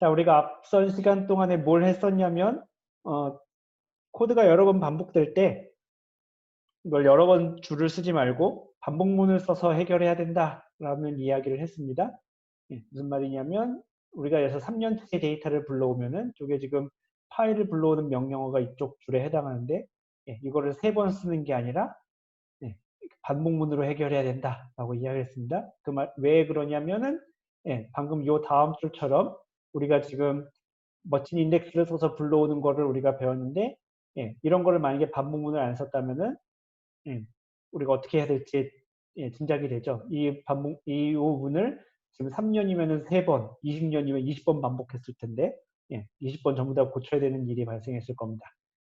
자, 우리가 앞선 시간 동안에 뭘 했었냐면, 어, 코드가 여러 번 반복될 때 이걸 여러 번 줄을 쓰지 말고 반복문을 써서 해결해야 된다라는 이야기를 했습니다. 무슨 말이냐면 우리가 여기서 3년치의 데이터를 불러오면은 이게 지금 파일을 불러오는 명령어가 이쪽 줄에 해당하는데 이거를 3번 쓰는 게 아니라 반복문으로 해결해야 된다라고 이야기를 했습니다. 그 말 왜 그러냐면은 방금 요 다음 줄처럼 우리가 지금 멋진 인덱스를 써서 불러오는 거를 우리가 배웠는데 이런 거를 만약에 반복문을 안 썼다면은 우리가 어떻게 해야 될지 짐작이 되죠. 이 부분을 지금 3년이면은 3번, 20년이면 20번 반복했을 텐데 20번 전부 다 고쳐야 되는 일이 발생했을 겁니다.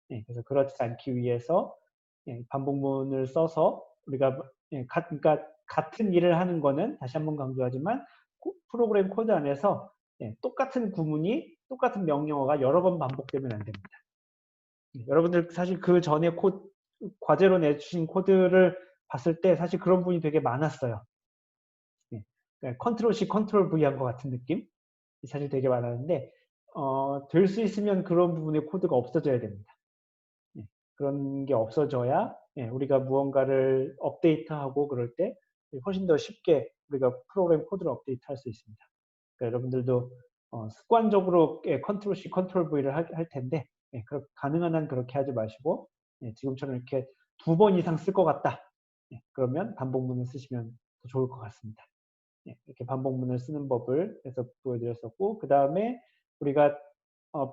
그래서 그렇지 않기 위해서 반복문을 써서 우리가 그러니까 같은 일을 하는 거는 다시 한번 강조하지만 프로그램 코드 안에서 똑같은 구문이 똑같은 명령어가 여러 번 반복되면 안 됩니다. 여러분들 사실 그 전에 과제로 내주신 코드를 봤을 때 사실 그런 부분이 되게 많았어요. 컨트롤 C, 컨트롤 V 한 것 같은 느낌? 사실 되게 많았는데 될 수 있으면 그런 부분의 코드가 없어져야 됩니다. 그런 게 없어져야 우리가 무언가를 업데이트하고 그럴 때 훨씬 더 쉽게 우리가 프로그램 코드를 업데이트할 수 있습니다. 그러니까 여러분들도 습관적으로 컨트롤 C, 컨트롤 V를 할 텐데 가능한 한 그렇게 하지 마시고 지금처럼 이렇게 2번 이상 쓸 것 같다. 그러면 반복문을 쓰시면 더 좋을 것 같습니다. 이렇게 반복문을 쓰는 법을 해서 보여드렸었고 그 다음에 우리가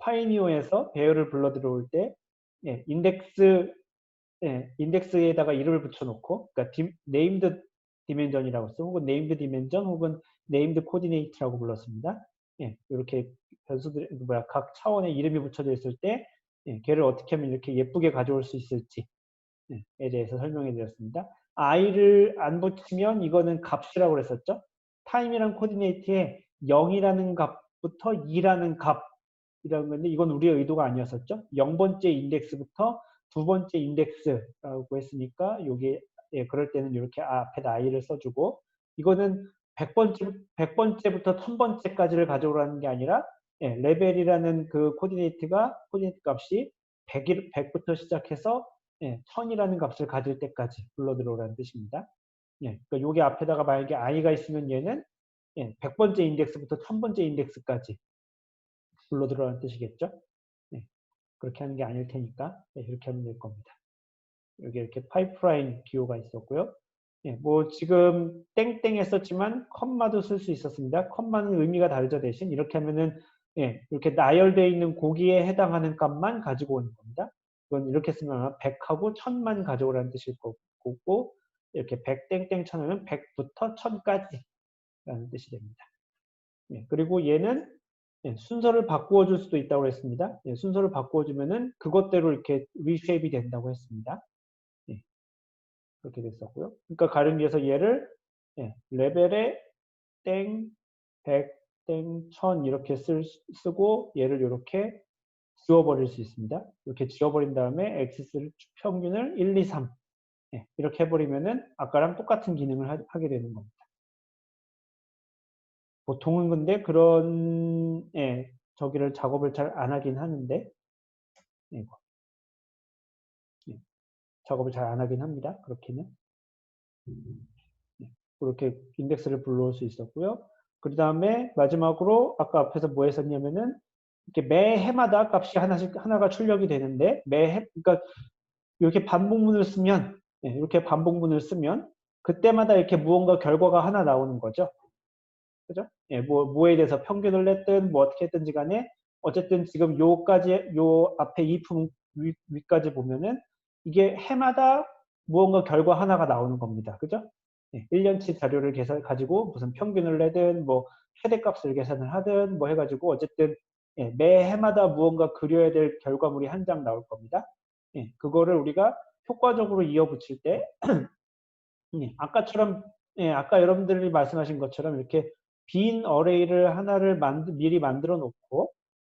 파이니어에서 배열을 불러 들어올 때 인덱스에다가 이름을 붙여놓고 그러니까 네임드 디멘전이라고 써 혹은 네임드 디멘전 혹은 네임드 코디네이트라고 불렀습니다. 이렇게 변수들 각 차원의 이름이 붙여져 있을 때 걔를 어떻게 하면 이렇게 예쁘게 가져올 수 있을지에 대해서 설명해 드렸습니다. i를 안 붙이면 이거는 값이라고 그랬었죠. 타임이란 코디네이트에 0이라는 값부터 2라는 값이라는 건데 이건 우리의 의도가 아니었었죠. 0번째 인덱스부터 2번째 인덱스라고 했으니까 요게 그럴 때는 이렇게 앞에다 i를 써주고 이거는 100번째부터 1000번째까지를 가져오라는 게 아니라 레벨이라는 그 코디네이트 값이 100부터 시작해서 1000이라는 값을 가질 때까지 불러 들어오라는 뜻입니다. 그러니까 요게 앞에다가 만약에 i가 있으면 얘는 100번째 인덱스부터 1000번째 인덱스까지 불러 들어오라는 뜻이겠죠. 그렇게 하는 게 아닐 테니까 이렇게 하면 될 겁니다. 여기 이렇게 파이프라인 기호가 있었고요. 뭐 지금 땡땡 했었지만 컴마도 쓸 수 있었습니다. 컴마는 의미가 다르죠. 대신 이렇게 하면은 이렇게 나열되어 있는 고기에 해당하는 값만 가지고 오는 겁니다. 이건 이렇게 쓰면 100하고 1000만 가져오라는 뜻일 거고 이렇게 100땡땡 쳐놓으면 100부터 1000까지 라는 뜻이 됩니다. 그리고 얘는 순서를 바꾸어 줄 수도 있다고 했습니다. 순서를 바꾸어 주면은 그것대로 이렇게 리쉐입이 된다고 했습니다. 그렇게 됐었고요. 그러니까 가령 위해서 얘를 레벨에 땡, 100, 땡, 1000 이렇게 쓰고 얘를 이렇게 지워버릴 수 있습니다. 이렇게 지워버린 다음에 엑시스를 평균을 1, 2, 3 이렇게 해버리면은 아까랑 똑같은 기능을 하게 되는 겁니다. 보통은 근데 그런 저기를 작업을 잘 안 하긴 하는데 작업을 잘 안 하긴 합니다. 그렇게는 그렇게 인덱스를 불러올 수 있었고요. 그 다음에 마지막으로 아까 앞에서 뭐 했었냐면은 이렇게 매 해마다 값이 하나가 출력이 되는데 그러니까 이렇게 반복문을 쓰면 이렇게 반복문을 쓰면 그때마다 이렇게 무언가 결과가 하나 나오는 거죠. 그죠? 뭐에 대해서 평균을 냈든 뭐 어떻게 했든지 간에 어쨌든 지금 요 앞에 if 위까지 보면은 이게 해마다 무언가 결과 하나가 나오는 겁니다. 그죠? 1년치 자료를 가지고 무슨 평균을 내든 뭐 최대값을 계산을 하든 뭐 해가지고 어쨌든 매 해마다 무언가 그려야 될 결과물이 한 장 나올 겁니다. 그거를 우리가 효과적으로 이어붙일 때 아까처럼 아까 여러분들이 말씀하신 것처럼 이렇게 빈 어레이를 하나를 미리 만들어 놓고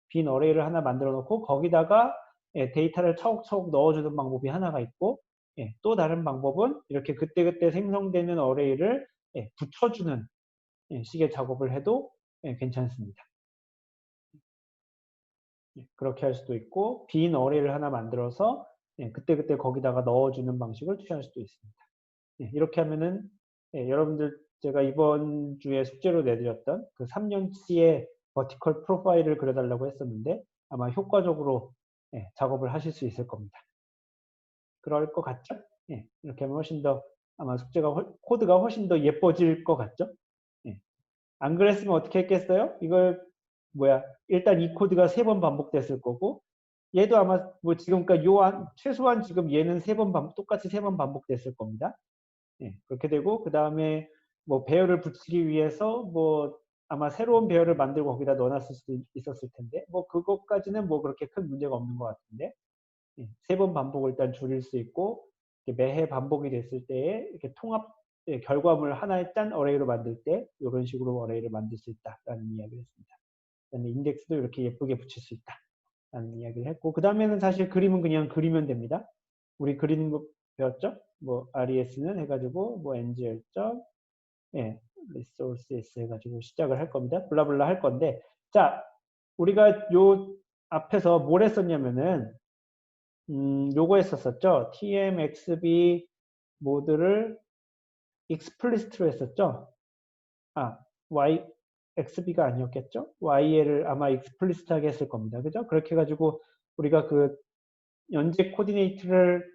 빈 어레이를 하나 만들어 놓고 거기다가 데이터를 차곡차곡 넣어주는 방법이 하나가 있고 또 다른 방법은 이렇게 그때그때 생성되는 어레이를 붙여주는 식의 작업을 해도 괜찮습니다. 그렇게 할 수도 있고 빈 어레이를 하나 만들어서 그때그때 거기다가 넣어주는 방식을 취할 수도 있습니다. 이렇게 하면은 여러분들 제가 이번 주에 숙제로 내드렸던 그 3년치의 버티컬 프로파일을 그려달라고 했었는데 아마 효과적으로 작업을 하실 수 있을 겁니다. 그럴 것 같죠? 이렇게 하면 훨씬 더 아마 코드가 훨씬 더 예뻐질 것 같죠? 안 그랬으면 어떻게 했겠어요? 이걸 일단 이 코드가 3번 반복됐을 거고 얘도 아마 뭐 지금까지 최소한 지금 얘는 똑같이 3번 반복됐을 겁니다. 그렇게 되고 그 다음에 뭐 배열을 붙이기 위해서 뭐 아마 새로운 배열을 만들고 거기다 넣어놨을 수도 있었을 텐데 뭐 그것까지는 뭐 그렇게 큰 문제가 없는 것 같은데 3번 반복을 일단 줄일 수 있고 매해 반복이 됐을 때에 이렇게 통합 결과물 하나의 짠 어레이로 만들 때 이런 식으로 어레이를 만들 수 있다라는 이야기를 했습니다. 그다음에 인덱스도 이렇게 예쁘게 붙일 수 있다라는 이야기를 했고 그 다음에는 사실 그림은 그냥 그리면 됩니다. 우리 그리는 거 배웠죠? 뭐 RES는 해가지고 뭐 ngl resources 해가지고 시작을 할 겁니다. 블라블라 할 건데 자 우리가 요 앞에서 뭘 했었냐면은 요거 했었었죠. tmxb 모드를 explicit로 했었죠. xb가 아니었겠죠? y를 아마 explicit하게 했을 겁니다. 그죠? 그렇게 해가지고 우리가 그 연재 코디네이트를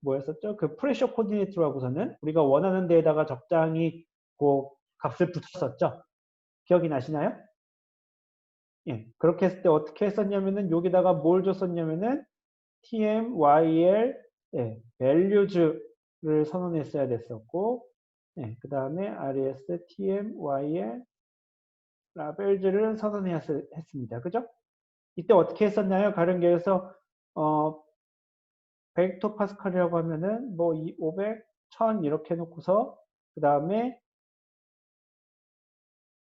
뭐였었죠? 그 프레셔 코디네이트로 하고서는 우리가 원하는 데에다가 적당히 그 값을 붙였었죠. 기억이 나시나요? 그렇게 했을 때 어떻게 했었냐면은 여기다가 뭘 줬었냐면은 tm, yl, values를 선언했어야 됐었고 그 다음에 res, tm, yl, labels를 선언했습니다. 그죠? 이때 어떻게 했었나요? 가령계에서 100헥토파스칼이라고 하면은 뭐 500, 1000 이렇게 해놓고서 그 다음에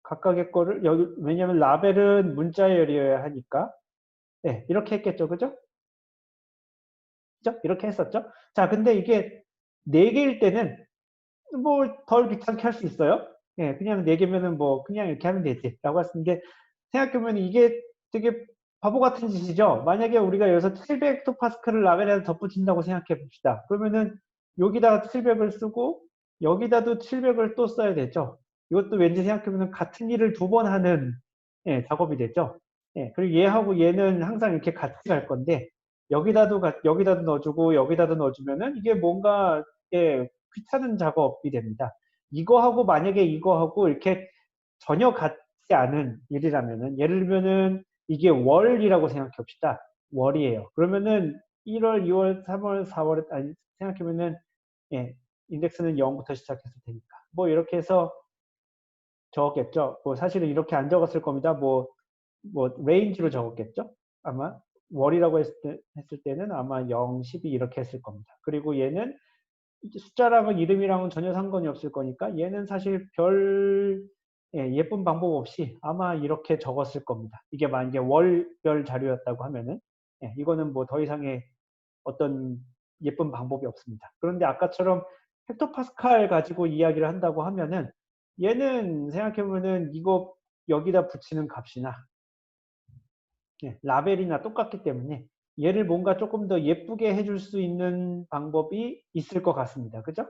각각의 거를 여기 왜냐하면 라벨은 문자열이어야 하니까 이렇게 했겠죠, 그죠? 그죠? 이렇게 했었죠. 자, 근데 이게 4개일 때는 뭐 덜 귀찮게 할 수 있어요. 그냥 4개면은 뭐 그냥 이렇게 하면 되지라고 했는데 생각해보면 이게 되게 바보 같은 짓이죠. 만약에 우리가 여기서 700헥토파스칼을 라벨에다 덧붙인다고 생각해 봅시다. 그러면은 여기다가 700을 쓰고 여기다도 700을 또 써야 되죠. 이것도 왠지 생각해보면 같은 일을 2번 하는 작업이 되죠. 그리고 얘하고 얘는 항상 이렇게 같이 갈 건데 여기다도 넣어주고 여기다도 넣어주면은 이게 뭔가 귀찮은 작업이 됩니다. 이거하고 만약에 이거하고 이렇게 전혀 같지 않은 일이라면은 예를 들면은 이게 월이라고 생각해 봅시다. 월이에요. 그러면은 1월, 2월, 3월, 4월 아니 생각해보면은 인덱스는 0부터 시작했을 테니까 뭐 이렇게 해서 적었겠죠. 뭐 사실은 이렇게 안 적었을 겁니다. 뭐 레인지로 적었겠죠. 아마 월이라고 했을 때는 아마 0, 12 이렇게 했을 겁니다. 그리고 얘는 숫자랑은 이름이랑은 전혀 상관이 없을 거니까 얘는 사실 별 예쁜 방법 없이 아마 이렇게 적었을 겁니다. 이게 만약에 월별 자료였다고 하면은 이거는 뭐 더 이상의 어떤 예쁜 방법이 없습니다. 그런데 아까처럼 헥토파스칼 가지고 이야기를 한다고 하면은 얘는 생각해보면은 이거 여기다 붙이는 값이나 라벨이나 똑같기 때문에 얘를 뭔가 조금 더 예쁘게 해줄 수 있는 방법이 있을 것 같습니다. 그죠?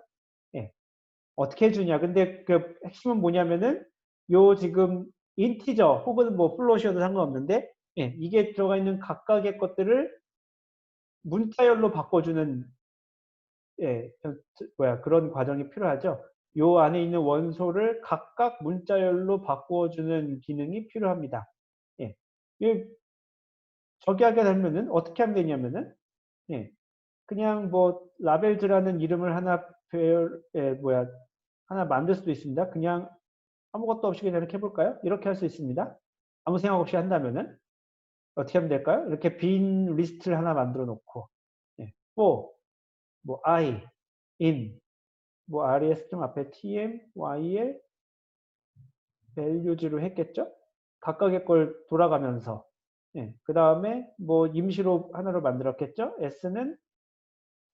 어떻게 해주냐. 근데 그 핵심은 뭐냐면은 요 지금 인티저 혹은 뭐 플롯이어도 상관없는데 이게 들어가 있는 각각의 것들을 문자열로 바꿔주는 그런 과정이 필요하죠. 요 안에 있는 원소를 각각 문자열로 바꿔주는 기능이 필요합니다. 예. 저기 하게 되면은 어떻게 하면 되냐면은 그냥 뭐 라벨즈라는 이름을 하나 하나 만들 수도 있습니다. 그냥 아무것도 없이 그냥 이렇게 해볼까요? 이렇게 할 수 있습니다. 아무 생각 없이 한다면은 어떻게 하면 될까요? 이렇게 빈 리스트를 하나 만들어 놓고 for, 뭐 I, in, 뭐 res 좀 앞에 tm, yl, values로 했겠죠? 각각의 걸 돌아가면서 그 다음에 뭐 임시로 하나로 만들었겠죠? s는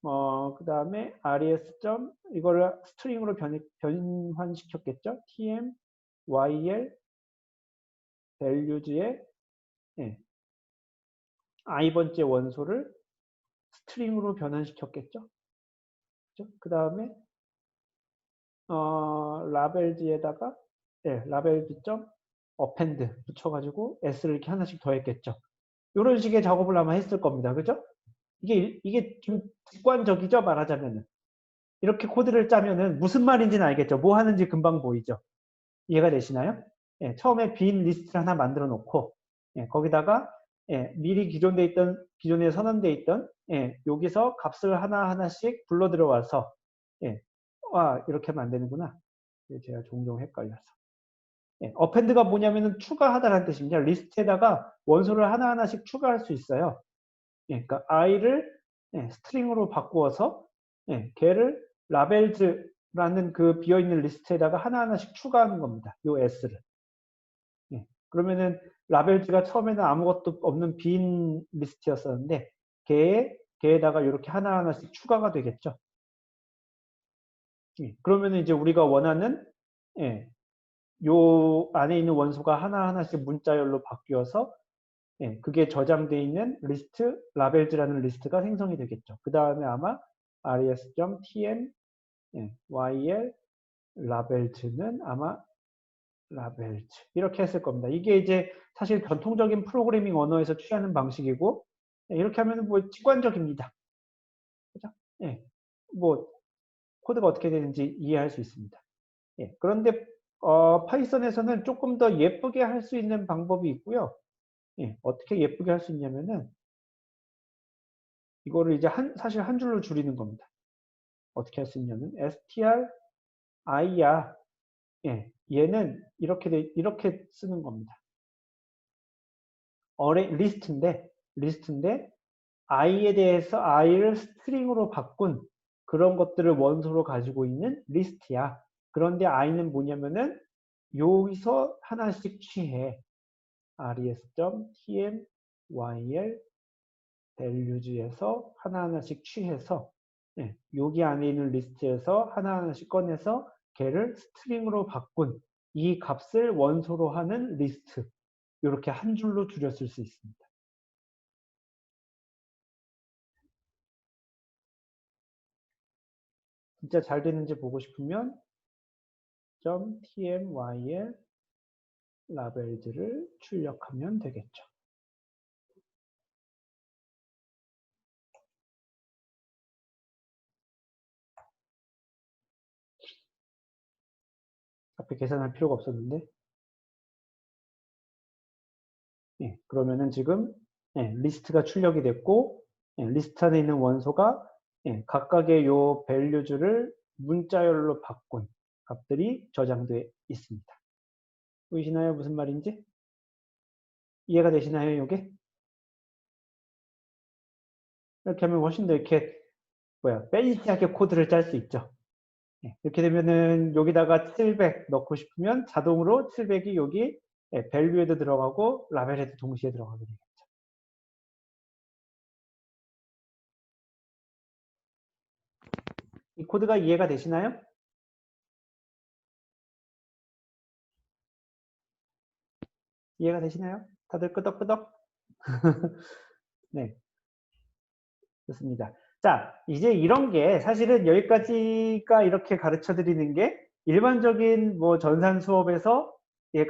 그 다음에 res 점 이거를 스트링으로 변환시켰겠죠? tm, yl, values에 i번째 원소를 스트링으로 변환시켰겠죠. 그죠? 그 다음에 라벨즈에다가 라벨즈 점 append 붙여가지고 s를 이렇게 하나씩 더했겠죠. 이런 식의 작업을 아마 했을 겁니다. 그죠? 이게 좀 직관적이죠, 말하자면은. 이렇게 코드를 짜면은 무슨 말인지는 알겠죠. 뭐 하는지 금방 보이죠. 이해가 되시나요? 처음에 빈 리스트를 하나 만들어 놓고, 거기다가, 미리 기존에 선언되어 있던, 여기서 값을 하나하나씩 불러 들어와서, 이렇게 하면 안 되는구나. 제가 종종 헷갈려서. 어펜드가 뭐냐면은 추가하다라는 뜻입니다. 리스트에다가 원소를 하나하나씩 추가할 수 있어요. 그러니까 i를 스트링으로 바꾸어서 걔를 라벨즈라는 그 비어있는 리스트에다가 하나하나씩 추가하는 겁니다. 요 s를. 그러면은 라벨즈가 처음에는 아무것도 없는 빈 리스트였었는데 걔에다가 이렇게 하나하나씩 추가가 되겠죠. 그러면은 이제 우리가 원하는 요 안에 있는 원소가 하나하나씩 문자열로 바뀌어서 그게 저장되어 있는 리스트, 라벨즈라는 리스트가 생성이 되겠죠. 그 다음에 아마 res.tm yl 라벨즈는 아마 라벨즈 이렇게 했을 겁니다. 이게 이제 사실 전통적인 프로그래밍 언어에서 취하는 방식이고 이렇게 하면 뭐 직관적입니다. 그죠? 뭐 코드가 어떻게 되는지 이해할 수 있습니다. 그런데 파이썬에서는 조금 더 예쁘게 할 수 있는 방법이 있고요. 어떻게 예쁘게 할 수 있냐면은 이거를 이제 사실 한 줄로 줄이는 겁니다. 어떻게 할 수 있냐면 str i야. 얘는 이렇게 쓰는 겁니다. 리스트인데 i에 대해서 i를 스트링으로 바꾼 그런 것들을 원소로 가지고 있는 리스트야. 그런데 i는 뭐냐면은 여기서 하나씩 취해. res.tm yl values에서 하나하나씩 취해서 여기 안에 있는 리스트에서 하나하나씩 꺼내서 걔를 스트링으로 바꾼 이 값을 원소로 하는 리스트. 이렇게 한 줄로 줄여 쓸 수 있습니다. 진짜 잘 되는지 보고 싶으면 .tmyl 라벨즈를 출력하면 되겠죠. 앞에 계산할 필요가 없었는데 그러면은 지금 리스트가 출력이 됐고 리스트 안에 있는 원소가 각각의 요 values를 문자열로 바꾼 값들이 저장되어 있습니다. 보이시나요? 무슨 말인지? 이해가 되시나요? 이게? 이렇게 하면 훨씬 더 이렇게 팬시하게 코드를 짤 수 있죠. 이렇게 되면은 여기다가 700 넣고 싶으면 자동으로 700이 여기 value에도 들어가고 라벨에도 동시에 들어가게 되겠죠. 이 코드가 이해가 되시나요? 이해가 되시나요? 다들 끄덕끄덕? 네, 좋습니다. 자, 이제 이런 게 사실은 여기까지가 이렇게 가르쳐 드리는 게 일반적인 뭐 전산 수업에서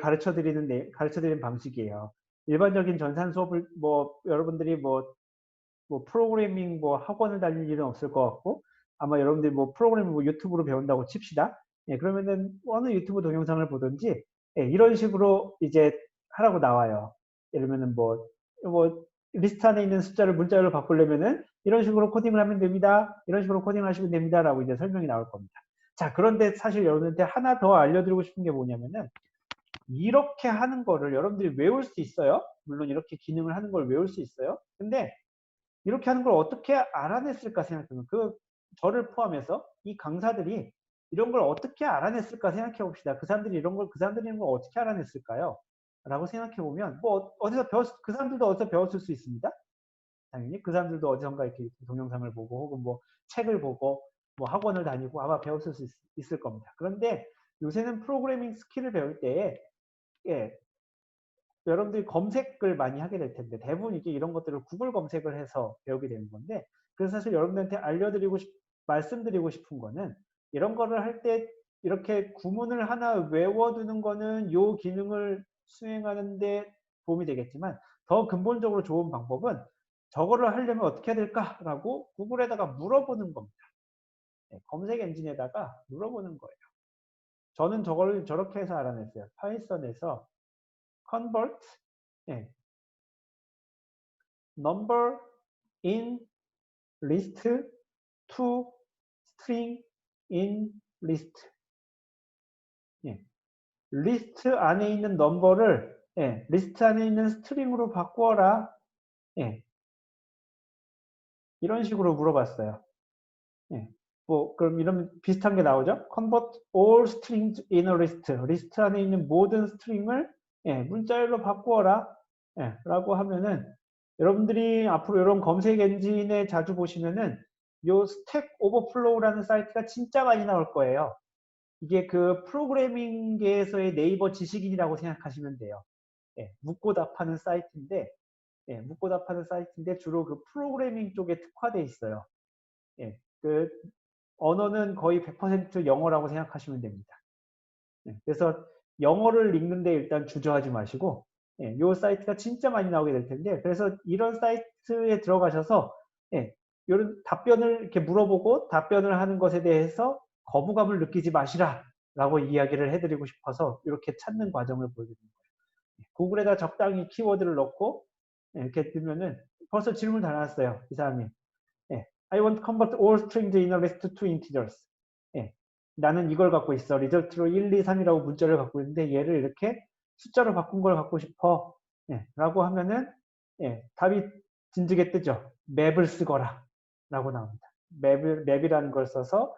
가르쳐 드리는 방식이에요. 일반적인 전산 수업을 뭐 여러분들이 뭐 프로그래밍 뭐 학원을 다닐 일은 없을 것 같고 아마 여러분들이 뭐 프로그래밍 뭐 유튜브로 배운다고 칩시다. 그러면은 어느 유튜브 동영상을 보든지 이런 식으로 이제 하라고 나와요. 예를 들면은 뭐 리스트 안에 있는 숫자를 문자열로 바꾸려면은 이런 식으로 코딩을 하면 됩니다. 이런 식으로 코딩을 하시면 됩니다라고 이제 설명이 나올 겁니다. 자, 그런데 사실 여러분한테 하나 더 알려드리고 싶은 게 뭐냐면은 이렇게 하는 거를 여러분들이 외울 수 있어요. 물론 이렇게 기능을 하는 걸 외울 수 있어요. 근데 이렇게 하는 걸 어떻게 알아냈을까 생각해보면 저를 포함해서 이 강사들이 이런 걸 어떻게 알아냈을까 생각해 봅시다. 그 사람들이 이런 걸 어떻게 알아냈을까요? 라고 생각해 보면 그 사람들도 어디서 배웠을 수 있습니다. 당연히 그 사람들도 어디선가 이렇게 동영상을 보고 혹은 뭐 책을 보고 뭐 학원을 다니고 아마 배웠을 수 있을 겁니다. 그런데 요새는 프로그래밍 스킬을 배울 때에 여러분들이 검색을 많이 하게 될 텐데 대부분 이게 이런 것들을 구글 검색을 해서 배우게 되는 건데 그래서 사실 여러분들한테 말씀드리고 싶은 거는 이런 거를 할 때 이렇게 구문을 하나 외워두는 거는 요 기능을 수행하는데 도움이 되겠지만 더 근본적으로 좋은 방법은 저거를 하려면 어떻게 해야 될까라고 구글에다가 물어보는 겁니다. 네, 검색 엔진에다가 물어보는 거예요. 저는 저걸 저렇게 해서 알아냈어요. 파이썬에서 convert 네, number in list to string in list. 예. 리스트 안에 있는 넘버를 리스트 안에 있는 스트링으로 바꾸어라. 예. 이런 식으로 물어봤어요. 예. 뭐 그럼 이런 비슷한 게 나오죠. Convert all strings in a list. 리스트 안에 있는 모든 스트링을 문자열로 바꾸어라. 라고 하면은 여러분들이 앞으로 이런 검색 엔진에 자주 보시면은 요 스택 오버플로우라는 사이트가 진짜 많이 나올 거예요. 이게 그 프로그래밍계에서의 네이버 지식인이라고 생각하시면 돼요. 묻고 답하는 사이트인데, 묻고 답하는 사이트인데 주로 그 프로그래밍 쪽에 특화되어 있어요. 그 언어는 거의 100% 영어라고 생각하시면 됩니다. 그래서 영어를 읽는데 일단 주저하지 마시고, 이 사이트가 진짜 많이 나오게 될 텐데, 그래서 이런 사이트에 들어가셔서, 이런 답변을 이렇게 물어보고 답변을 하는 것에 대해서 거부감을 느끼지 마시라 라고 이야기를 해드리고 싶어서 이렇게 찾는 과정을 보여드리는 거예요. 구글에다 적당히 키워드를 넣고 이렇게 뜨면은 벌써 질문 다 나왔어요. 이 사람이. I want to convert all strings in a list to integers. 나는 이걸 갖고 있어. 리절트로 1, 2, 3이라고 문자를 갖고 있는데 얘를 이렇게 숫자로 바꾼 걸 갖고 싶어. 라고 하면은 답이 진즉에 뜨죠. 맵을 쓰거라. 라고 나옵니다. 맵이라는 걸 써서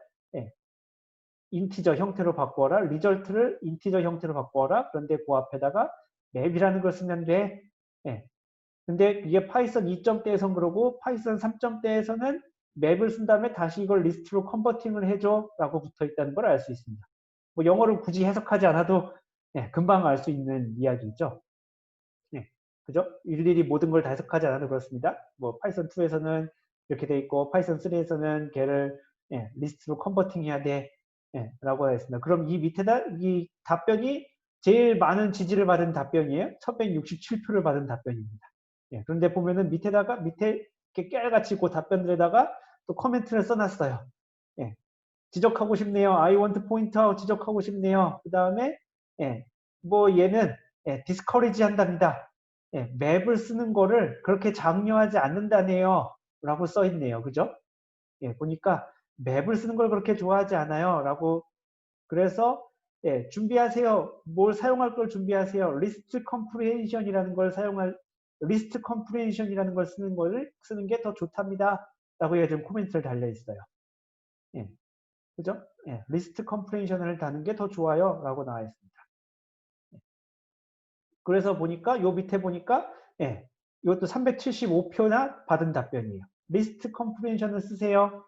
인티저 형태로 바꾸어라. 리절트를 인티저 형태로 바꾸어라. 그런데 그 앞에다가 맵이라는 걸 쓰면 돼. 근데 이게 파이썬 2점대에선 그러고 파이썬 3점대에서는 맵을 쓴 다음에 다시 이걸 리스트로 컨버팅을 해줘 라고 붙어 있다는 걸 알 수 있습니다. 뭐 영어를 굳이 해석하지 않아도 금방 알 수 있는 이야기죠. 그죠? 일일이 모든 걸 다 해석하지 않아도 그렇습니다. 뭐 파이썬 2에서는 이렇게 돼 있고 파이썬 3에서는 걔를 리스트로 컨버팅 해야 돼 라고 하어 있습니다. 그럼 이 밑에다 이 답변이 제일 많은 지지를 받은 답변이에요. 1167표를 받은 답변입니다. 그런데 보면은 밑에 이렇게 깨알같이 그 답변들에다가 또 코멘트를 써놨어요. 지적하고 싶네요. I want to point out 지적하고 싶네요. 그 다음에 뭐 얘는 discourage 한답니다. 맵을 쓰는 거를 그렇게 장려하지 않는다네요. 라고 써있네요. 그죠? 보니까 맵을 쓰는 걸 그렇게 좋아하지 않아요. 라고 그래서 준비하세요. 뭘 사용할 걸 준비하세요. 리스트 컴프리헨션이라는 걸 리스트 컴프리헨션이라는 걸 쓰는 게 더 좋답니다. 라고 지금 코멘트를 달려 있어요. 그죠? 리스트 컴프리헨션을 다는 게 더 좋아요. 라고 나와 있습니다. 그래서 보니까 요 밑에 보니까 이것도 375표나 받은 답변이에요. 리스트 컴프리헨션을 쓰세요.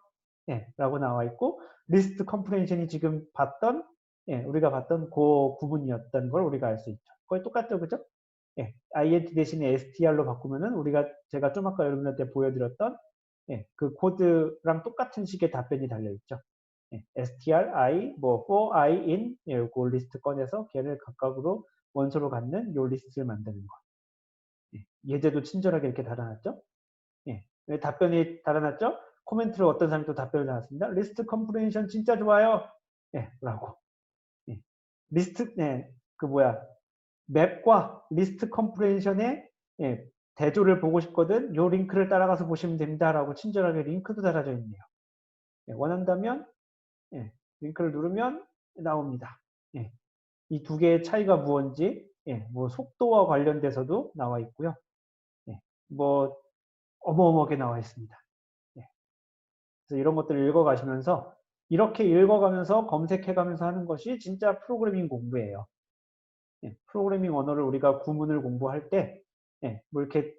라고 나와 있고 리스트 컴프리헨션이 지금 우리가 봤던 그 부분이었던 걸 우리가 알 수 있죠. 거의 똑같죠, 그죠? int 대신에 str로 바꾸면은 제가 좀 아까 여러분한테 보여드렸던 그 코드랑 똑같은 식의 답변이 달려 있죠. str, i, 뭐 for i in 그 리스트 꺼내서 걔를 각각으로 원소로 갖는 요 리스트를 만드는 거. 예제도 친절하게 이렇게 달아놨죠. 답변이 달아놨죠. 코멘트로 어떤 사람이 또 답변을 달았습니다. 리스트 컴프리헨션 진짜 좋아요. 라고. 리스트, 맵과 리스트 컴프리헨션의 대조를 보고 싶거든. 요 링크를 따라가서 보시면 됩니다. 라고 친절하게 링크도 달아져 있네요. 원한다면 링크를 누르면 나옵니다. 이 두 개의 차이가 무엇인지 뭐 속도와 관련돼서도 나와 있고요. 뭐 어마어마하게 나와 있습니다. 그래서 이런 것들을 읽어가시면서 이렇게 읽어가면서 검색해가면서 하는 것이 진짜 프로그래밍 공부예요. 프로그래밍 언어를 우리가 구문을 공부할 때 뭐 이렇게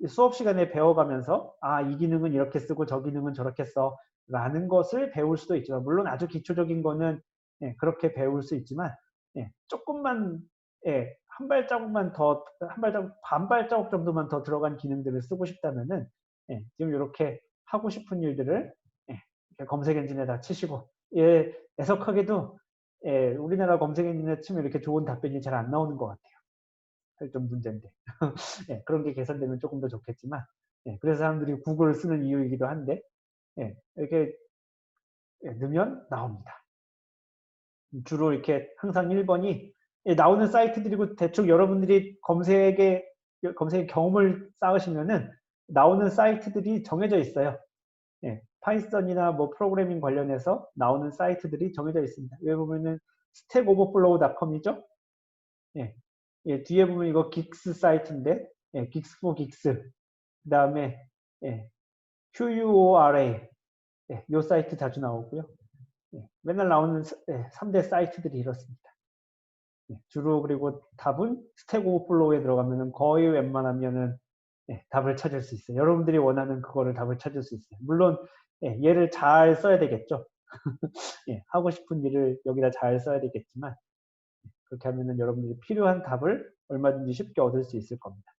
수업 시간에 배워가면서 이 기능은 이렇게 쓰고 저 기능은 저렇게 써 라는 것을 배울 수도 있지만 물론 아주 기초적인 거는 그렇게 배울 수 있지만 조금만 한 발자국만 더, 한 발자국, 반 발자국 정도만 더 들어간 기능들을 쓰고 싶다면은, 예, 지금 이렇게 하고 싶은 일들을 예, 이렇게 검색 엔진에다 치시고, 예, 애석하게도 예, 우리나라 검색 엔진에 치면 이렇게 좋은 답변이 잘 안 나오는 것 같아요. 좀 문제인데. 예, 그런 게 개선되면 조금 더 좋겠지만, 예, 그래서 사람들이 구글을 쓰는 이유이기도 한데, 예, 이렇게 예, 넣으면 나옵니다. 주로 이렇게 항상 1번이 나오는 사이트들이고 대충 여러분들이 검색의 경험을 쌓으시면은 나오는 사이트들이 정해져 있어요. 예, 파이썬이나 뭐 프로그래밍 관련해서 나오는 사이트들이 정해져 있습니다. 여기 보면은 stackoverflow.com이죠. 예, 예, 뒤에 보면 이거 긱스 사이트인데, 예, 긱스 for 긱스. 그 다음에 예, QUORA. 예, 요 사이트 자주 나오고요. 예, 맨날 나오는 3대 사이트들이 이렇습니다. 예, 주로 그리고 답은 스택 오버플로우에 들어가면은 거의 웬만하면은 예, 답을 찾을 수 있어요. 여러분들이 원하는 그거를 답을 찾을 수 있어요. 물론 예, 얘를 잘 써야 되겠죠. 예, 하고 싶은 일을 여기다 잘 써야 되겠지만 그렇게 하면은 여러분들이 필요한 답을 얼마든지 쉽게 얻을 수 있을 겁니다.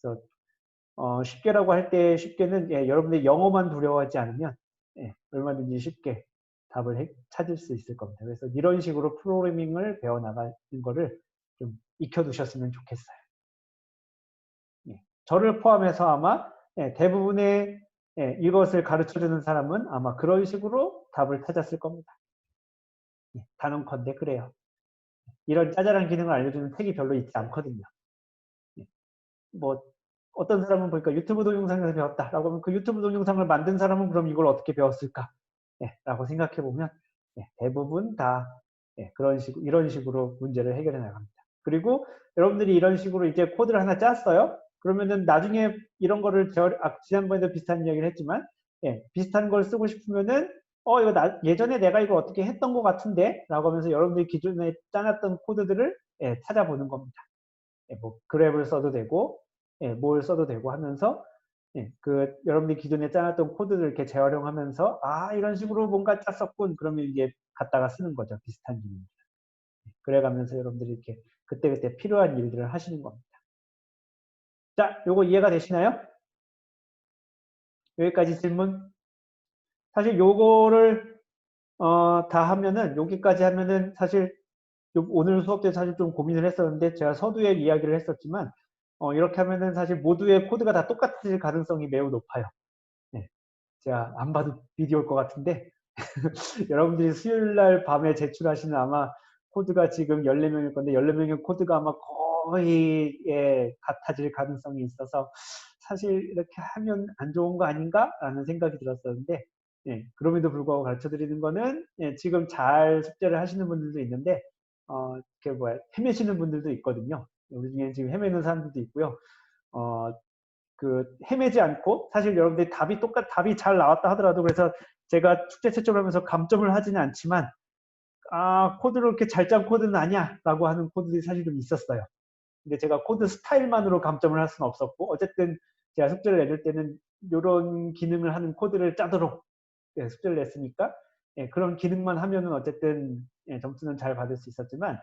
그래서 쉽게라고 할 때 쉽게는 예, 여러분들이 영어만 두려워하지 않으면 예, 얼마든지 쉽게 답을 찾을 수 있을 겁니다. 그래서 이런 식으로 프로그래밍을 배워나가는 거를 좀 익혀두셨으면 좋겠어요. 예, 저를 포함해서 아마 예, 대부분의 예, 이것을 가르쳐주는 사람은 아마 그런 식으로 답을 찾았을 겁니다. 예, 단언컨대 그래요. 이런 짜잘한 기능을 알려주는 책이 별로 있지 않거든요. 예, 뭐 어떤 사람은 보니까 유튜브 동영상에서 배웠다라고 하면 그 유튜브 동영상을 만든 사람은 그럼 이걸 어떻게 배웠을까? 예, 라고 생각해 보면 예, 대부분 다 예, 이런 식으로 문제를 해결해 나갑니다. 그리고 여러분들이 이런 식으로 이제 코드를 하나 짰어요. 그러면은 나중에 이런 거를 지난번에도 비슷한 이야기를 했지만 예, 비슷한 걸 쓰고 싶으면은 이거 예전에 내가 이거 어떻게 했던 것 같은데 라고 하면서 여러분들이 기존에 짜놨던 코드들을 예, 찾아보는 겁니다. 예, 뭐 그랩을 써도 되고 예, 뭘 써도 되고 하면서 예, 여러분들이 기존에 짜놨던 코드를 이렇게 재활용하면서 이런 식으로 뭔가 짰었군 그러면 이게 갖다가 쓰는 거죠. 비슷한 기능입니다. 그래가면서 여러분들이 이렇게 그때그때 필요한 일들을 하시는 겁니다. 자, 요거 이해가 되시나요? 여기까지 질문. 사실 요거를 다 하면은 여기까지 하면은 사실 오늘 수업 때 사실 좀 고민을 했었는데 제가 서두에 이야기를 했었지만 이렇게 하면은 사실 모두의 코드가 다 똑같을 가능성이 매우 높아요. 네. 제가 안 봐도 비디오일 것 같은데 여러분들이 수요일 날 밤에 제출하시는 아마 코드가 지금 14명일 건데 14명의 코드가 아마 거의 예, 같아질 가능성이 있어서 사실 이렇게 하면 안 좋은 거 아닌가? 라는 생각이 들었었는데 예, 그럼에도 불구하고 가르쳐 드리는 거는 예, 지금 잘 숙제를 하시는 분들도 있는데 헤매시는 분들도 있거든요. 우리 중에 지금 헤매는 사람들도 있고요. 헤매지 않고 사실 여러분들이 답이 잘 나왔다 하더라도 그래서 제가 축제 채점을 하면서 감점을 하지는 않지만 코드를 이렇게 잘 짠 코드는 아니야 라고 하는 코드들이 사실 좀 있었어요. 근데 제가 코드 스타일만으로 감점을 할 수는 없었고 어쨌든 제가 숙제를 내줄 때는 이런 기능을 하는 코드를 짜도록 예, 숙제를 냈으니까 예, 그런 기능만 하면은 어쨌든 예, 점수는 잘 받을 수 있었지만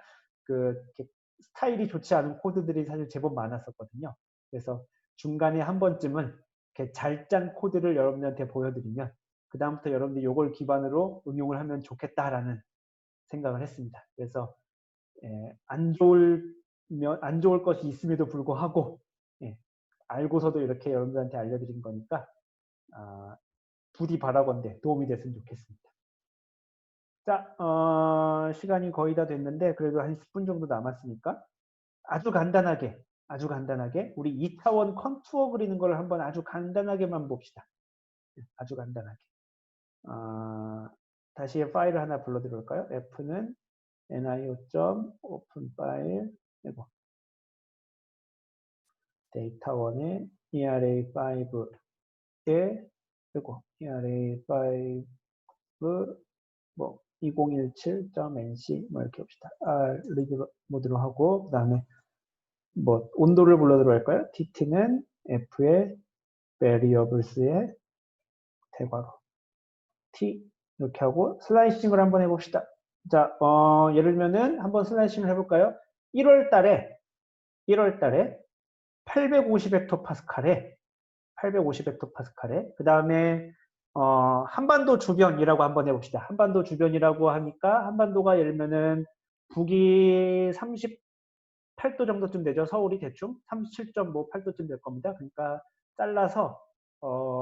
스타일이 좋지 않은 코드들이 사실 제법 많았었거든요. 그래서 중간에 한 번쯤은 이렇게 잘 짠 코드를 여러분들한테 보여드리면 그 다음부터 여러분들이 이걸 기반으로 응용을 하면 좋겠다라는 생각을 했습니다. 그래서 예, 안 좋을 것이 있음에도 불구하고 예, 알고서도 이렇게 여러분들한테 알려드린 거니까 부디 바라건대 도움이 됐으면 좋겠습니다. 자, 시간이 거의 다 됐는데 그래도 한 10분 정도 남았으니까 아주 간단하게 우리 2차원 컨투어 그리는 걸 한번 아주 간단하게만 봅시다. 아주 간단하게. 다시 파일을 하나 불러드릴까요? f는 nio.open 파일 이거 데이터1의 era5에 이거 era5 뭐 2017.nc 뭐 이렇게 봅시다. 리뷰 모드로 하고 그다음에 뭐 온도를 불러들어 할까요? tt는 f의 variables의 대괄호 t 이렇게 하고 슬라이싱을 한번 해봅시다. 자, 예를 들면은 한번 슬라이싱을 해볼까요? 1월 달에 1월 달에 850헥토파스칼에 그 다음에 한반도 주변이라고 한번 해봅시다. 한반도 주변이라고 하니까 한반도가 예를 들면은 북이 38도 정도쯤 되죠. 서울이 대충 37.58도쯤 될 겁니다. 그러니까 잘라서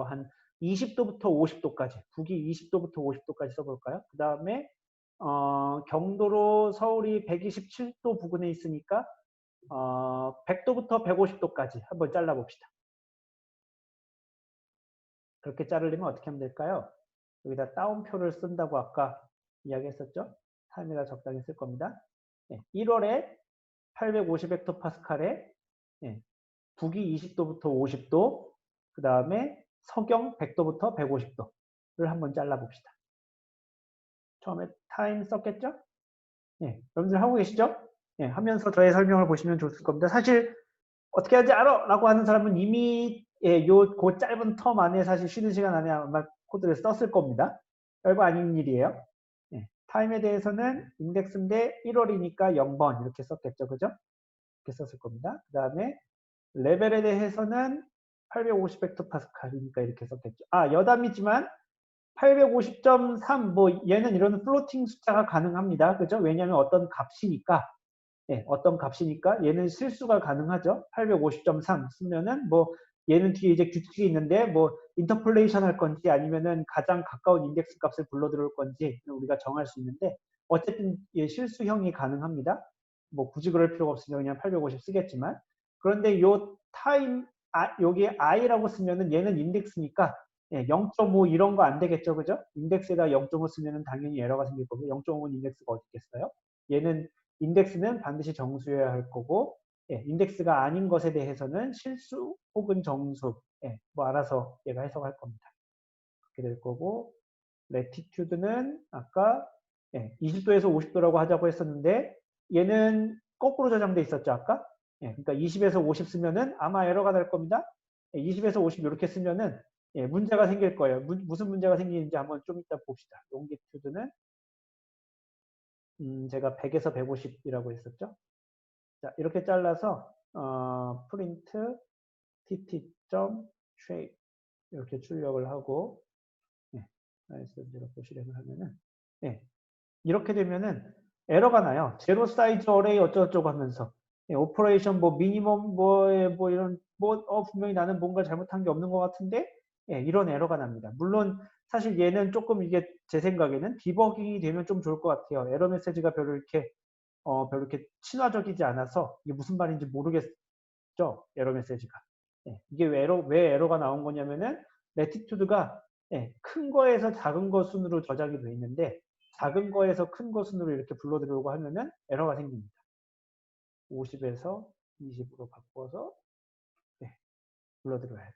한 20도부터 50도까지 북이 20도부터 50도까지 써볼까요? 그 다음에 경도로 서울이 127도 부근에 있으니까 100도부터 150도까지 한번 잘라봅시다. 그렇게 자르려면 어떻게 하면 될까요? 여기다 따옴표를 쓴다고 아까 이야기했었죠? 타임에다 적당히 쓸 겁니다. 1월에 850헥토파스칼에 북이 20도부터 50도, 그 다음에 서경 100도부터 150도를 한번 잘라봅시다. 처음에 타임 썼겠죠? 여러분들 하고 계시죠? 하면서 저의 설명을 보시면 좋을 겁니다. 사실 어떻게 하는지 알아! 라고 하는 사람은 이미 그 짧은 텀 안에 사실 쉬는 시간 안에 아마 코드를 썼을 겁니다. 별거 아닌 일이에요. 타임에 대해서는 인덱스인데 1월이니까 0번 이렇게 썼겠죠. 그죠? 이렇게 썼을 겁니다. 그 다음에 레벨에 대해서는 850헥토파스칼이니까 이렇게 썼겠죠. 여담이지만 850.3 뭐 얘는 이런 플로팅 숫자가 가능합니다. 그죠? 왜냐하면 어떤 값이니까 얘는 실수가 가능하죠. 850.3 쓰면은 뭐 얘는 뒤에 이제 규칙이 있는데 뭐 인터폴레이션 할 건지 아니면은 가장 가까운 인덱스 값을 불러들어올 건지 우리가 정할 수 있는데 어쨌든 실수형이 가능합니다. 뭐 굳이 그럴 필요가 없으니까 그냥 850 쓰겠지만 그런데 요 타임 여기 i라고 쓰면은 얘는 인덱스니까 0.5 이런 거 안 되겠죠. 그죠? 인덱스에다 0.5 쓰면은 당연히 에러가 생길 거고 0.5는 인덱스가 어디 있겠어요? 얘는 인덱스는 반드시 정수여야 할 거고 인덱스가 아닌 것에 대해서는 실수 혹은 정수 뭐 알아서 얘가 해석할 겁니다. 그렇게 될 거고 레티튜드는 아까 20도에서 50도라고 하자고 했었는데 얘는 거꾸로 저장돼 있었죠 아까? 그러니까 20에서 50 쓰면은 아마 에러가 날 겁니다. 20에서 50 이렇게 쓰면은 문제가 생길 거예요. 무슨 문제가 생기는지 한번 좀 이따 봅시다. 롱기튜드는 제가 100에서 150이라고 했었죠. 자, 이렇게 잘라서 프린트 tt.shape 이렇게 출력을 하고 이렇게 실행을 하면은 이렇게 되면은 에러가 나요. 제로 사이즈 어레이 어쩌고저쩌고 하면서 오퍼레이션 뭐 미니멈 뭐 이런 분명히 나는 뭔가 잘못한 게 없는 것 같은데 이런 에러가 납니다. 물론 사실 얘는 조금 이게 제 생각에는 디버깅이 되면 좀 좋을 것 같아요. 에러 메시지가 별로 이렇게 친화적이지 않아서 이게 무슨 말인지 모르겠죠. 에러 메시지가. 이게 왜 에러가 나온 거냐면은 레티튜드가 큰 거에서 작은 거 순으로 저장이 돼 있는데 작은 거에서 큰 거 순으로 이렇게 불러들여오고 하면은 에러가 생깁니다. 50에서 20으로 바꿔서 불러들여야 돼요.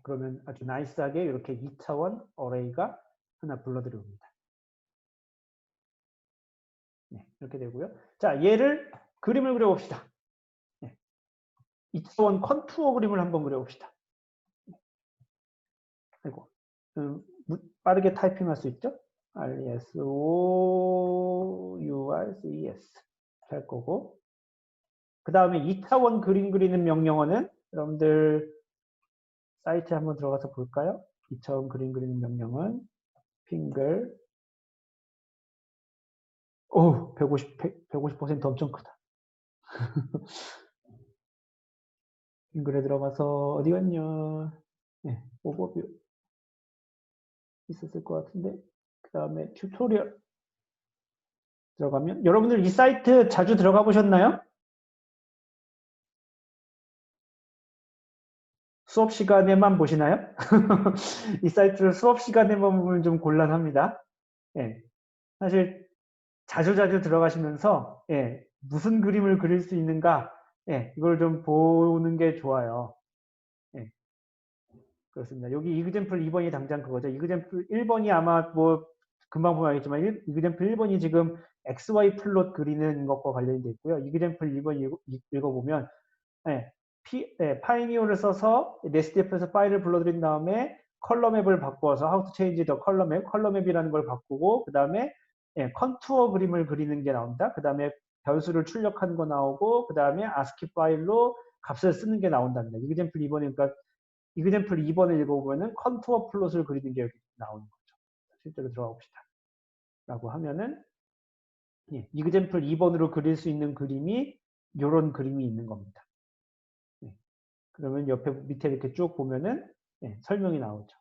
그러면 아주 나이스하게 이렇게 2차원 어레이가 하나 불러들여옵니다. 이렇게 되고요. 자, 얘를 그림을 그려봅시다. 2차원 컨투어 그림을 한번 그려봅시다. 아이고, 빠르게 타이핑할 수 있죠? RESOURCES 할 거고 그 다음에 2차원 그림 그리는 명령어는 여러분들 사이트에 한번 들어가서 볼까요? 2차원 그림 그리는 명령은 핑글 150% 엄청 크다. 핑글에 들어가서 어디 갔냐 오버뷰 있었을 것 같은데 그 다음에 튜토리얼 들어가면 여러분들 이 사이트 자주 들어가 보셨나요? 수업 시간에만 보시나요? 이 사이트를 수업 시간에만 보면 좀 곤란합니다. 사실 자주 들어가시면서 무슨 그림을 그릴 수 있는가 이걸 좀 보는 게 좋아요. 그렇습니다. 여기 이그젠플 2번이 당장 그거죠. 이그젠플 1번이 아마 뭐 금방 보면 알겠지만 이그젠플 1번이 지금 XY 플롯 그리는 것과 관련돼 있고요. 이그젠플 2번 읽어보면 파이니어를 써서 네스트앱에서 파일을 불러들인 다음에 컬러 맵을 바꿔서 how to change the color map, 컬러 맵이라는 걸 바꾸고 그 다음에 컨투어 그림을 그리는 게 나옵니다. 그 다음에 변수를 출력하는 거 나오고 그 다음에 ASCII 파일로 값을 쓰는 게 나온답니다. 이그젠플 2번에 그러니까 이그젠플 2번을 읽어보면은 컨투어 플롯을 그리는 게 여기 나오는 거죠. 실제로 들어가 봅시다. 라고 하면은 예, 이그젠플 2번으로 그릴 수 있는 그림이 이런 그림이 있는 겁니다. 예, 그러면 옆에 밑에 이렇게 쭉 보면은 예, 설명이 나오죠.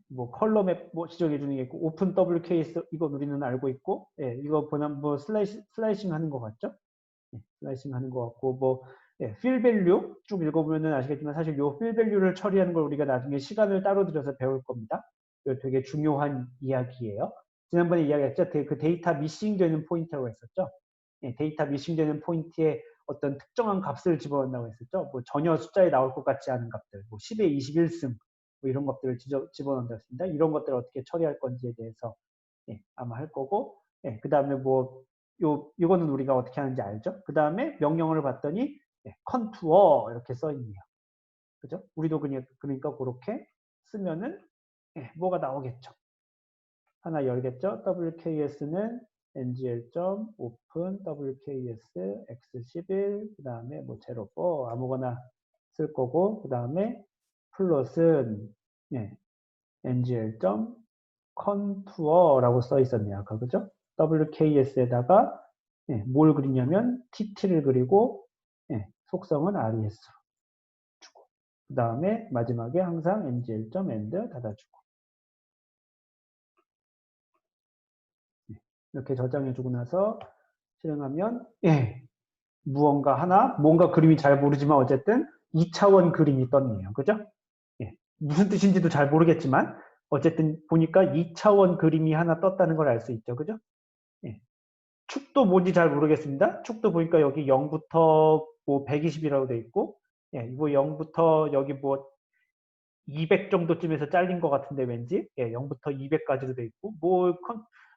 뭐 컬러 맵 뭐 지정해 주는 게 있고 오픈 WKS 이거 우리는 알고 있고 예, 이거 보면 뭐 슬라이싱 하는 것 같죠? 예, 슬라이싱 하는 것 같고 뭐 예, 필 밸류 쭉 읽어보면은 아시겠지만 사실 요 필 밸류를 처리하는 걸 우리가 나중에 시간을 따로 들여서 배울 겁니다. 이거 되게 중요한 이야기예요. 지난번에 이야기했죠. 그 데이터 미싱 되는 포인트라고 했었죠. 예, 데이터 미싱 되는 포인트에 어떤 특정한 값을 집어넣는다고 했었죠. 뭐 전혀 숫자에 나올 것 같지 않은 값들, 뭐 10의 21승, 뭐 이런 것들을 집어넣는다고 했습니다. 이런 것들을 어떻게 처리할 건지에 대해서 예, 아마 할 거고, 예, 그 다음에 뭐, 이거는 우리가 어떻게 하는지 알죠? 그 다음에 명령어를 봤더니, 예, 컨투어 이렇게 써 있네요. 그죠? 우리도 그러니까 그렇게 쓰면은, 예, 뭐가 나오겠죠? 하나 열겠죠? WKS는 ngl.open wks x11 그 다음에 뭐 04 아무거나 쓸 거고 그 다음에 플롯은 예, ngl.contour라고 써 있었네요. 아까 그죠? WKS에다가 예, 뭘 그리냐면 tt를 그리고 예, 속성은 res 주고 그 다음에 마지막에 항상 ngl.end 닫아주고 이렇게 저장해주고 나서 실행하면 예, 무언가 하나 뭔가 그림이 잘 모르지만 어쨌든 2차원 그림이 떴네요. 그죠? 예, 무슨 뜻인지도 잘 모르겠지만 어쨌든 보니까 2차원 그림이 하나 떴다는 걸 알 수 있죠. 그죠? 예. 축도 뭔지 잘 모르겠습니다. 축도 보니까 여기 0부터 뭐 120이라고 돼 있고 예, 이거 0부터 여기 뭐 200 정도쯤에서 잘린 것 같은데 왠지 예, 0부터 200까지로 돼 있고 뭐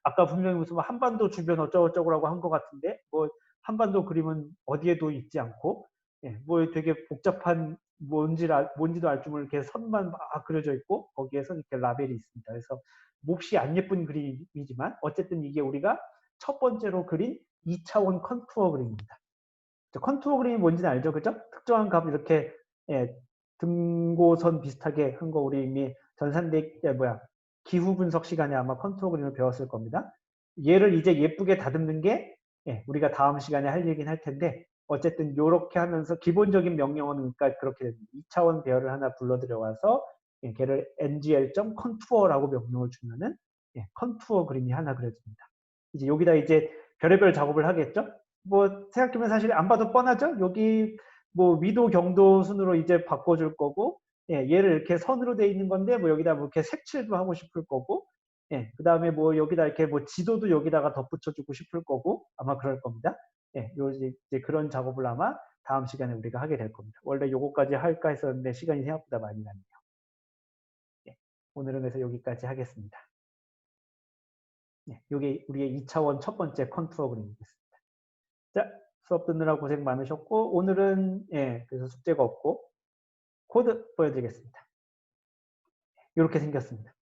아까 분명히 무슨 뭐 한반도 주변 어쩌고저쩌고라고 한 것 같은데 뭐 한반도 그림은 어디에도 있지 않고 예, 뭐 되게 복잡한 뭔지도 알 줄 모르는 이렇게 선만 막 그려져 있고 거기에서 이렇게 라벨이 있습니다. 그래서 몹시 안 예쁜 그림이지만 어쨌든 이게 우리가 첫 번째로 그린 2차원 컨투어 그림입니다. 컨투어 그림이 뭔지는 알죠, 그죠? 특정한 값 이렇게 예, 등고선 비슷하게 한 거 우리 이미 전산대 기후 분석 시간에 아마 컨투어 그림을 배웠을 겁니다. 얘를 이제 예쁘게 다듬는 게 예, 우리가 다음 시간에 할 얘기는 할 텐데 어쨌든 이렇게 하면서 기본적인 명령어는 그러니까 그렇게 됩니다. 2차원 배열을 하나 불러 들여와서 예, 걔를 ngl.contour라고 명령을 주면은 예, 컨투어 그림이 하나 그려집니다. 이제 여기다 이제 별의별 작업을 하겠죠? 뭐 생각해보면 사실 안 봐도 뻔하죠? 여기 뭐 위도 경도 순으로 이제 바꿔줄 거고 예, 얘를 이렇게 선으로 돼 있는 건데 뭐 여기다 뭐 이렇게 색칠도 하고 싶을 거고 예, 그 다음에 뭐 여기다 이렇게 뭐 지도도 여기다가 덧붙여주고 싶을 거고 아마 그럴 겁니다. 예, 요 이제 그런 작업을 아마 다음 시간에 우리가 하게 될 겁니다. 원래 요거까지 할까 했었는데 시간이 생각보다 많이 나네요. 예, 오늘은 그래서 여기까지 하겠습니다. 예, 요게 우리의 2차원 첫 번째 컨투어 그림이겠습니다. 자, 수업 듣느라 고생 많으셨고 오늘은 예, 그래서 숙제가 없고 코드 보여드리겠습니다. 이렇게 생겼습니다.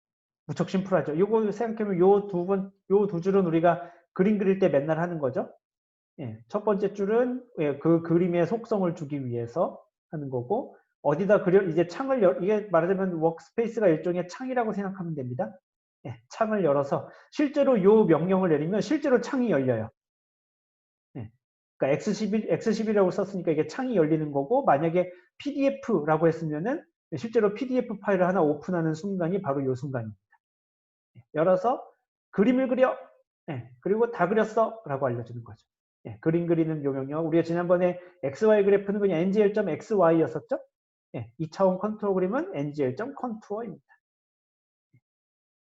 무척 심플하죠. 요거 생각해보면 요 두 줄은 우리가 그림 그릴 때 맨날 하는 거죠. 예, 첫 번째 줄은 예, 그 그림의 속성을 주기 위해서 하는 거고 어디다 이제 이게 말하자면 워크스페이스가 일종의 창이라고 생각하면 됩니다. 예, 창을 열어서 실제로 요 명령을 내리면 실제로 창이 열려요. 예, 그러니까 X11이라고 썼으니까 이게 창이 열리는 거고 만약에 PDF라고 했으면은 실제로 PDF 파일을 하나 오픈하는 순간이 바로 이 순간입니다. 열어서 그림을 그려. 예, 그리고 다 그렸어 라고 알려주는 거죠. 예, 그림 그리는 요명이요. 우리가 지난번에 XY 그래프는 그냥 ngl.xy였었죠. 예, 2차원 컨투어 그림은 ngl.contour입니다.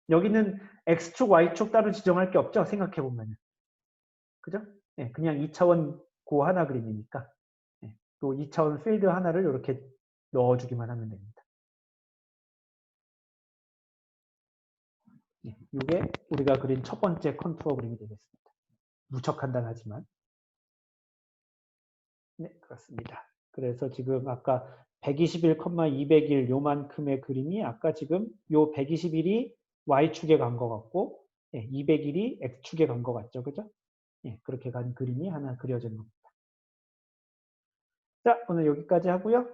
여기는 X축, Y축 따로 지정할 게 없죠. 생각해보면. 그죠? 예, 그냥 2차원 고 하나 그림이니까. 예, 또 2차원 필드 하나를 이렇게 넣어주기만 하면 됩니다. 예, 이게 우리가 그린 첫 번째 컨투어 그림이 되겠습니다. 무척 간단하지만. 네, 그렇습니다. 그래서 지금 아까 121,201 요만큼의 그림이 아까 지금 요 121이 Y축에 간 것 같고 201이 X축에 간 것 같죠. 그죠? 예, 그렇게 간 그림이 하나 그려지는 겁니다. 자, 오늘 여기까지 하고요.